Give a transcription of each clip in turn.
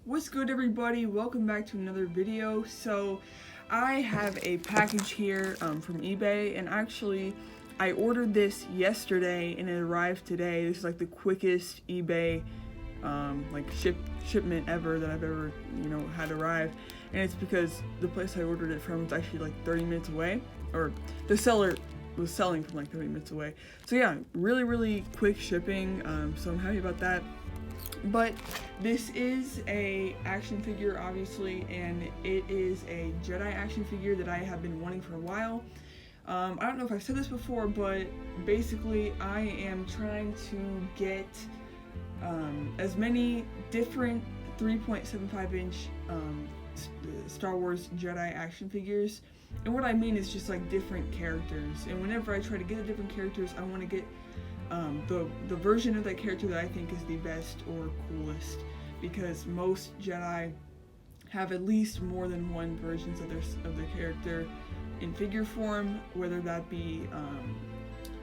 What's good, everybody? Welcome back to another video. So I have a package here from eBay, and actually I ordered this yesterday and it arrived today. This is like the quickest eBay shipment ever that I've ever had arrive, and it's because the place I ordered it from was actually like 30 minutes away, or the seller was selling from like 30 minutes away. So yeah, really quick shipping, so I'm happy about that. But this is a action figure, obviously, and it is a Jedi action figure that I have been wanting for a while. I don't know if I've said this before, but basically I am trying to get as many different 3.75 inch Star Wars Jedi action figures. And what I mean is just like different characters. And whenever I try to get the different characters, I want to get the version of that character that I think is the best or coolest, because most Jedi have at least more than one versions of their character in figure form, whether that be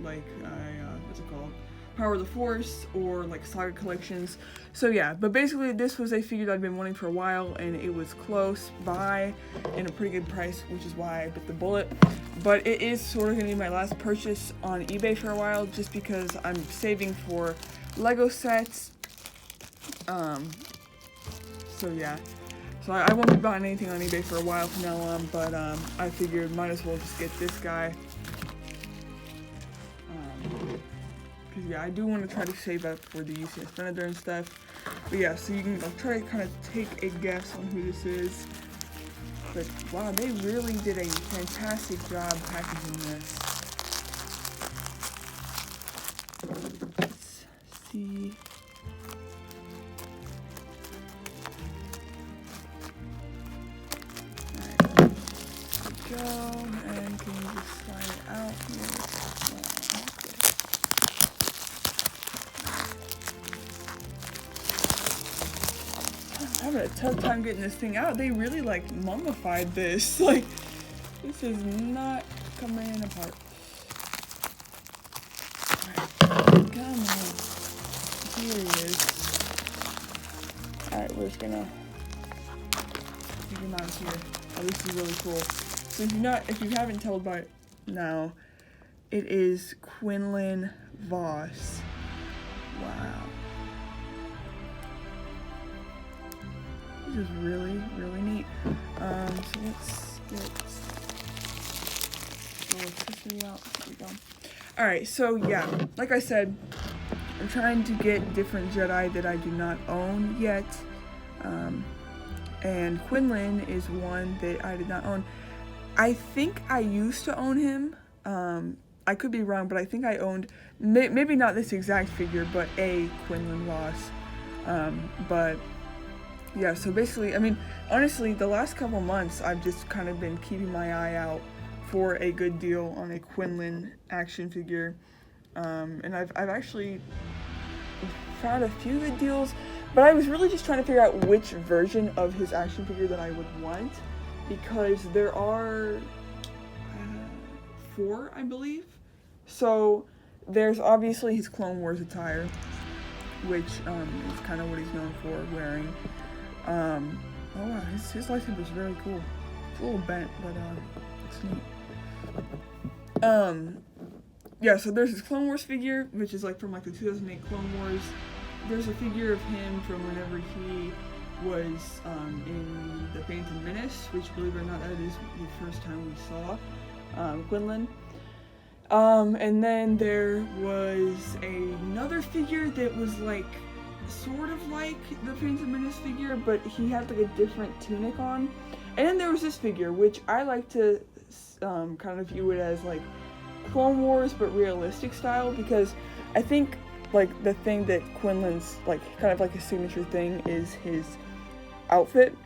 what's it called, Power of the Force, or like Saga Collections. So yeah, but basically this was a figure that I've been wanting for a while, and it was close by in a pretty good price, which is why I bit the bullet. But it is sort of going to be my last purchase on eBay for a while, just because I'm saving for Lego sets. So yeah, so I won't be buying anything on eBay for a while from now on, but I figured might as well just get this guy. Because yeah, I do want to try to save up for the UCS Venator and stuff. But yeah, so you can try to kind of take a guess on who this is. But wow, they really did a fantastic job packaging this. Let's see. Alright, there we go. And can you just slide it out here? I'm having a tough time getting this thing out. They really like mummified this. Like, this is not coming apart. Alright, come on. Here he is. Alright, we're just gonna get him out of here. Oh, this is really cool. So if you haven't told by now, it is Quinlan Vos. Wow. This is really neat. So let's get the little accessory out. Here we go. Alright, so yeah, like I said, I'm trying to get different Jedi that I do not own yet. And Quinlan is one that I did not own. I think I used to own him. I could be wrong, but I think I owned, maybe not this exact figure, but a Quinlan Vos. But yeah, so basically, I mean, honestly, the last couple months, I've just kind of been keeping my eye out for a good deal on a Quinlan action figure. And I've actually found a few good deals, but I was really just trying to figure out which version of his action figure that I would want, because there are 4, I believe. So there's obviously his Clone Wars attire, which is kind of what he's known for wearing. Oh wow, his lightsaber is very cool. It's a little bent, but it's neat. Yeah, so there's his Clone Wars figure, which is like from like the 2008 Clone Wars. There's a figure of him from whenever he was in the Phantom Menace, which, believe it or not, that is the first time we saw Quinlan. And then there was another figure that was like sort of like the Phantom Menace figure, but he had like a different tunic on. And then there was this figure, which I like to kind of view it as like Clone Wars but realistic style, because I think like the thing that Quinlan's like kind of like his signature thing is his outfit.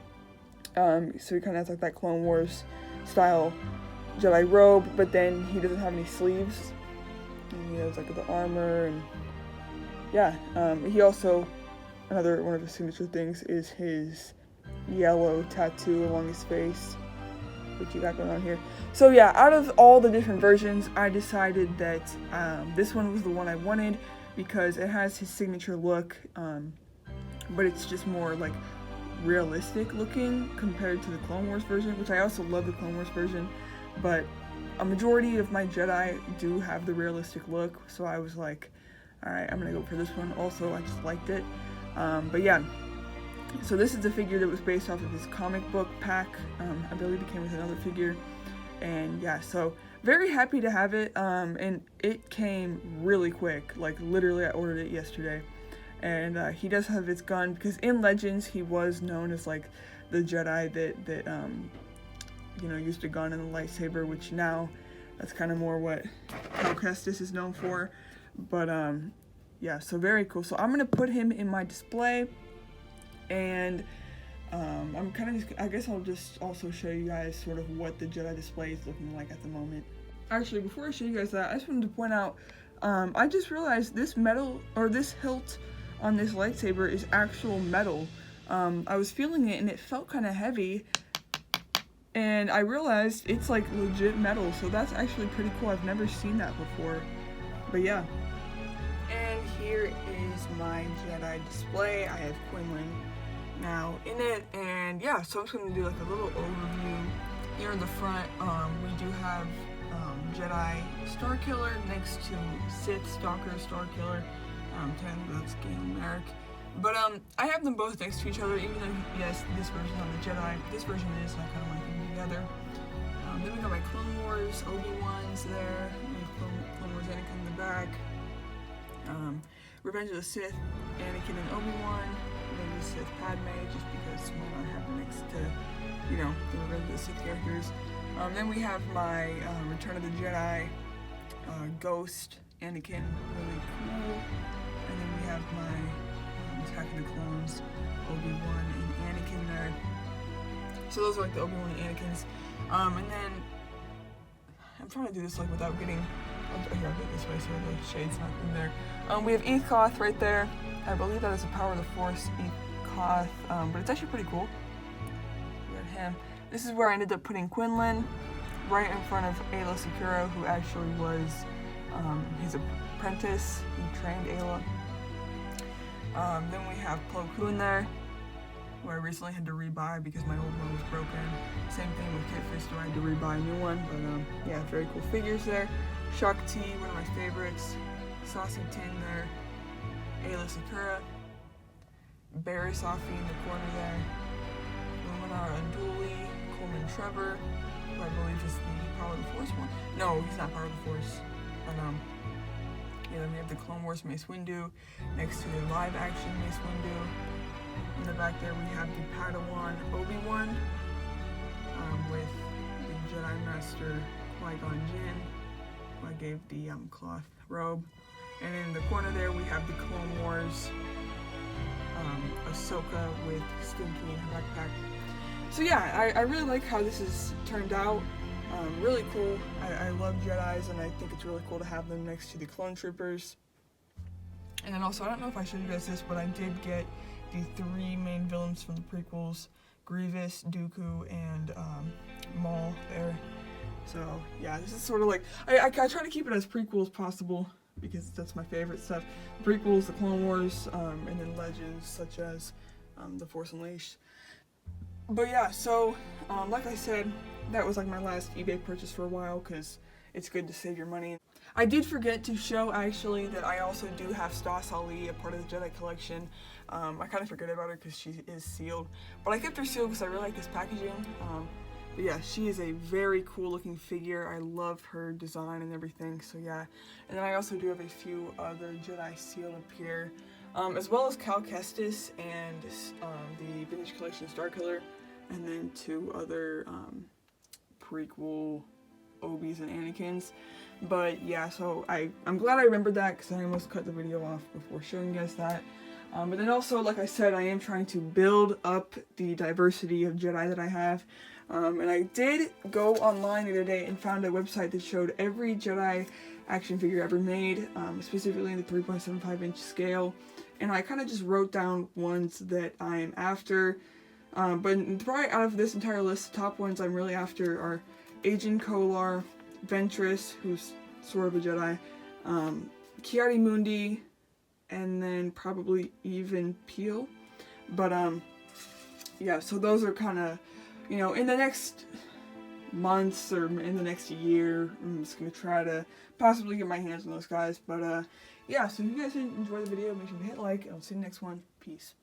So he kind of has like that Clone Wars style Jedi robe, but then he doesn't have any sleeves, and he has like the armor. And yeah, he also, another one of his signature things is his yellow tattoo along his face, which you got going on here. So yeah, out of all the different versions, I decided that this one was the one I wanted, because it has his signature look, but it's just more like realistic looking compared to the Clone Wars version, which I also love the Clone Wars version, but a majority of my Jedi do have the realistic look, so I was like, alright, I'm gonna go for this one. Also, I just liked it. But yeah, so this is a figure that was based off of his comic book pack. I believe it came with another figure, and yeah, so very happy to have it, and it came really quick, like literally I ordered it yesterday. And he does have his gun, because in Legends he was known as like the Jedi that you know, used a gun and a lightsaber, which now that's kind of more what Cal Kestis is known for. But yeah, so very cool. So I'm gonna put him in my display, and I'm kind of just, I guess I'll just also show you guys sort of what the Jedi display is looking like at the moment. Actually, before I show you guys that, I just wanted to point out, I just realized this metal, or this hilt on this lightsaber is actual metal. I was feeling it and it felt kind of heavy, and I realized it's like legit metal, so that's actually pretty cool. I've never seen that before, but yeah. And here is my Jedi display. I have Quinlan now in it, and yeah, so I'm just going to do like a little overview. Here in the front, we do have Jedi Starkiller next to Sith Stalker Starkiller. Technically that's Galen Merrick. But I have them both next to each other, even though, yes, this version's on the Jedi, this version is, and I kind of like them together. Then we got my Clone Wars, Obi-Wan's there, we have Clone Wars Anakin in the back, Revenge of the Sith, Anakin and Obi-Wan, Revenge of the Sith Padme, just because why not have them next to, you know, the Revenge of the Sith characters. Then we have my Return of the Jedi, Ghost, Anakin, really cool. And then we have my Attack of the Clones, Obi-Wan and Anakin there. So those are like the Obi-Wan and Anakins. And then, I'm trying to do this like without getting, here, I'll get this way so the shade's not in there. We have Eth Koth right there. I believe that is a Power of the Force Eth Koth, but it's actually pretty cool. We got him. This is where I ended up putting Quinlan, right in front of Ayla Secura, who actually was his apprentice. He trained Ayla. Then we have Plo Koon there, who I recently had to rebuy because my old one was broken. Same thing with Kit Fisto, I had to rebuy a new one, but yeah, very cool figures there. Shakti, one of my favorites. Saucy Tin there. Ayla Secura. Barriss Offee in the corner there. Luminar Unduli. Coleman Trevor, who I believe is the Power of the Force one. No, he's not Power of the Force. But yeah, then we have the Clone Wars Mace Windu next to the live action Mace Windu. In the back there we have the Padawan Obi-Wan with the Jedi Master Qui-Gon Jinn, who I gave the cloth robe. And in the corner there we have the Clone Wars Ahsoka with Stinky in her backpack. So yeah, I really like how this has turned out. Really cool. I love Jedis, and I think it's really cool to have them next to the clone troopers. And then also, I don't know if I showed you guys this, but I did get the 3 main villains from the prequels, Grievous, Dooku, and Maul there. So yeah, this is sort of like, I try to keep it as prequel as possible, because that's my favorite stuff. The prequels, the Clone Wars, and then Legends, such as The Force Unleashed. But yeah, so, like I said, that was like my last eBay purchase for a while, because it's good to save your money. I did forget to show, actually, that I also do have Stas Ali, a part of the Jedi Collection. I kind of forget about her because she is sealed, but I kept her sealed because I really like this packaging. But yeah, she is a very cool looking figure. I love her design and everything, so yeah. And then I also do have a few other Jedi sealed up here, as well as Cal Kestis and the Vintage Collection Starkiller, and then 2 other prequel Obis and Anakins. But yeah, so I'm glad I remembered that, because I almost cut the video off before showing you guys that. But then also, like I said, I am trying to build up the diversity of Jedi that I have. And I did go online the other day and found a website that showed every Jedi action figure ever made, specifically in the 3.75 inch scale. And I kind of just wrote down ones that I am after. But probably out of this entire list, the top ones I'm really after are Agent Kolar, Ventress, who's sort of a Jedi, Kiari Mundi, and then probably even Peel. But yeah, so those are kind of, you know, in the next months or in the next year, I'm just going to try to possibly get my hands on those guys. But yeah, so if you guys enjoyed the video, make sure to hit like, and I'll see you in the next one. Peace.